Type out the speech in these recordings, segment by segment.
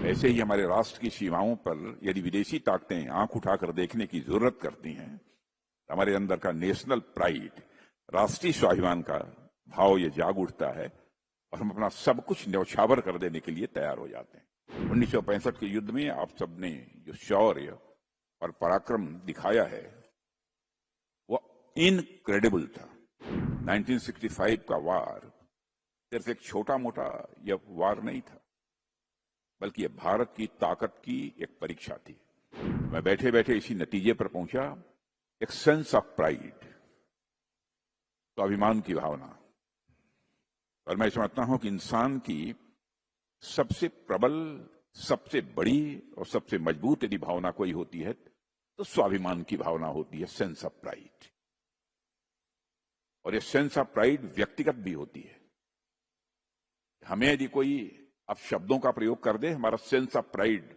ऐसे ही हमारे राष्ट्र की सीमाओं पर यदि विदेशी ताकतें आंख उठाकर देखने की जरूरत करती हैं, हमारे अंदर का नेशनल प्राइड, राष्ट्रीय स्वाभिमान का भाव ये जाग उठता है और हम अपना सब कुछ न्यौछावर कर देने के लिए तैयार हो जाते हैं। 1965 के युद्ध में आप सबने जो शौर्य और पराक्रम दिखाया है वो इनक्रेडिबल था। 1965 का वार सिर्फ एक छोटा मोटा यह वार नहीं था, बल्कि यह भारत की ताकत की एक परीक्षा थी। मैं बैठे बैठे इसी नतीजे पर पहुंचा, एक सेंस ऑफ प्राइड, स्वाभिमान की भावना। और मैं समझता हूं कि इंसान की सबसे प्रबल, सबसे बड़ी और सबसे मजबूत यदि भावना कोई होती है तो स्वाभिमान की भावना होती है, सेंस ऑफ प्राइड। और ये सेंस ऑफ प्राइड व्यक्तिगत भी होती है। हमें यदि कोई अब शब्दों का प्रयोग कर दे, हमारा सेंस ऑफ प्राइड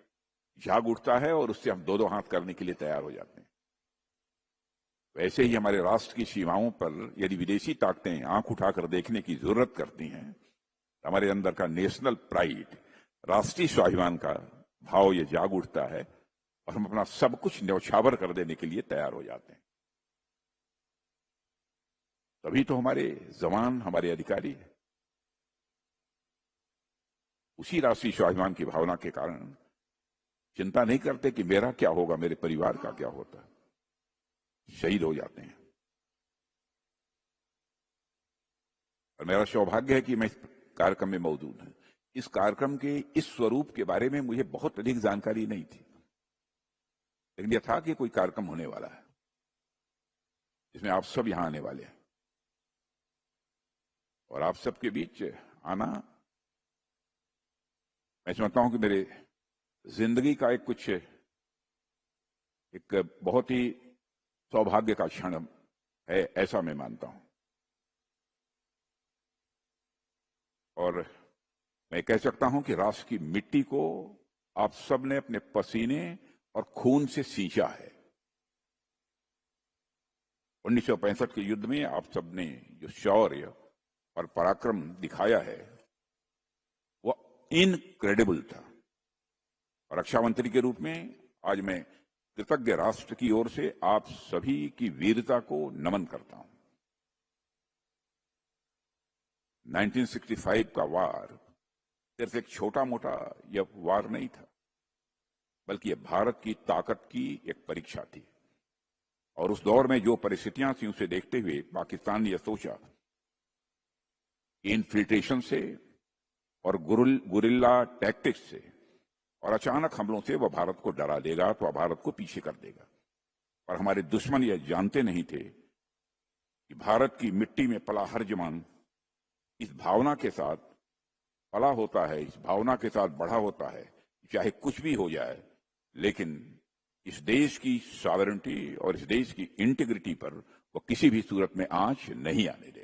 जाग उठता है और उससे हम दो दो हाथ करने के लिए तैयार हो जाते हैं। वैसे ही हमारे राष्ट्र की सीमाओं पर यदि विदेशी ताकतें आंख उठाकर देखने की जरूरत करती हैं, हमारे अंदर का नेशनल प्राइड, राष्ट्रीय स्वाभिमान का भाव ये जाग उठता है और हम अपना सब कुछ न्यौछावर कर देने के लिए तैयार हो जाते हैं। तभी तो हमारे जवान, हमारे अधिकारी उसी राष्ट्रीय स्वाभिमान की भावना के कारण चिंता नहीं करते कि मेरा क्या होगा, मेरे परिवार का क्या होता है, शहीद हो जाते हैं। और मेरा सौभाग्य है कि मैं इस कार्यक्रम में मौजूद हूं। इस कार्यक्रम के इस स्वरूप के बारे में मुझे बहुत अधिक जानकारी नहीं थी, लेकिन यह था कि कोई कार्यक्रम होने वाला है जिसमें आप सब यहां आने वाले हैं और आप सबके बीच आना, मैं समझता हूं कि मेरे जिंदगी का एक बहुत ही सौभाग्य का क्षण है, ऐसा मैं मानता हूं। और मैं कह सकता हूं कि राष्ट्र की मिट्टी को आप सब ने अपने पसीने और खून से सींचा है। 1965 के युद्ध में आप सब ने जो शौर्य और पराक्रम दिखाया है वो इनक्रेडिबल था। और रक्षा मंत्री के रूप में आज मैं कृतज्ञ राष्ट्र की ओर से आप सभी की वीरता को नमन करता हूं। 1965 का वार सिर्फ एक छोटा मोटा यह वार नहीं था, बल्कि यह भारत की ताकत की एक परीक्षा थी। और उस दौर में जो परिस्थितियां थी उसे देखते हुए पाकिस्तान ने यह सोचा कि इन्फिल्ट्रेशन से और गुरिल्ला टैक्टिक्स से और अचानक हमलों से वह भारत को डरा देगा, तो वह भारत को पीछे कर देगा। और हमारे दुश्मन यह जानते नहीं थे कि भारत की मिट्टी में पला हर जवान इस भावना के साथ पला होता है, इस भावना के साथ बढ़ा होता है, चाहे कुछ भी हो जाए, लेकिन इस देश की सॉवरेनिटी और इस देश की इंटीग्रिटी पर वो किसी भी सूरत में आंच नहीं आने देगा।